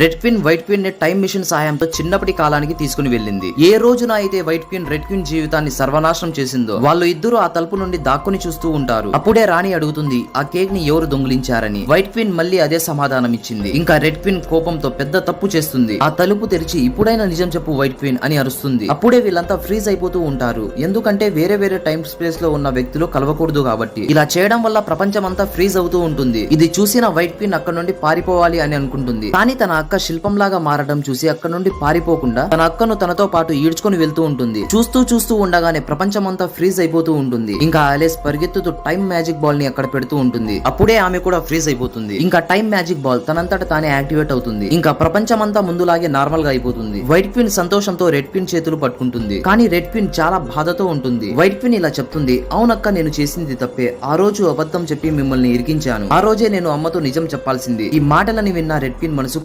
Red queen white queen ని time machine సహాయంతో చిన్నప్పటి కాలానికి తీసుకుని వెళ్ళింది. ఏ రోజున అయితే వైట్ క్వీన్ రెడ్ క్వీన్ జీవితాన్ని సర్వనాశనం చేసిందో వాళ్ళు ఇద్దరు ఆ తలుపు నుండి దాక్కుని చూస్తూ ఉంటారు. అప్పుడే రాణి అడుగుతుంది ఆ కేక్ ని ఎవరు దొంగిలించారని. వైట్ క్వీన్ మళ్ళీ అదే సమాధానం ఇచ్చింది. ఇంకా రెడ్ క్వీన్ కోపంతో పెద్ద తప్పు చేస్తుంది. ఆ తలుపు తెరిచి ఇప్పుడైనా నిజం చెప్పు వైట్ క్వీన్ అని అరుస్తుంది. అప్పుడే వీళ్ళంతా ఫ్రీజ్ అయిపోతూ ఉంటారు. ఎందుకంటే వేరే వేరే టైం స్పేస్ లో ఉన్న వ్యక్తులు కలవకూడదు కాబట్టి. ఇలా చేయడం వల్ల ప్రపంచం అంతా ఫ్రీజ్ అవుతూ ఉంటుంది. ఇది చూసిన వైట్ క్వీన్ అక్కడ నుండి పారిపోవాలి అని అనుకుంటుంది. కానీ తన అక్క శిల్పంలాగా మారడం చూసి అక్కడ నుండి పారిపోకుండా తన అక్కను తనతో పాటు ఈడ్చుకొని వెళ్తూ ఉంటుంది. చూస్తూ ఉండగానే ప్రపంచం అంతా ఫ్రీజ్ అయిపోతూ ఉంటుంది. ఇంకా అలెస్ పరిగెత్తుతూ టైం మ్యాజిక్ బాల్ ని అక్కడ పెడుతూ ఉంటుంది. అప్పుడే ఆమె కూడా ఫ్రీజ్ అయిపోతుంది. ఇంకా టైం మ్యాజిక్ బాల్ తనంతట తానే యాక్టివేట్ అవుతుంది. ఇంకా ప్రపంచం అంతా ముందులాగే నార్మల్ గా అయిపోతుంది. వైట్ క్వీన్ సంతోషంతో రెడ్ క్వీన్ చేతులు పట్టుకుంటుంది. కానీ రెడ్ క్వీన్ చాలా బాధతో ఉంటుంది. వైట్ క్వీన్ ఇలా చెప్తుంది, అవునక్క నేను చేసింది తప్పే. ఆ రోజు అబద్ధం చెప్పి మిమ్మల్ని ఇరికించాను. ఆ రోజే నేను అమ్మతో నిజం చెప్పాల్సింది. ఈ మాటలని విన్న రెడ్ క్వీన్ మనసు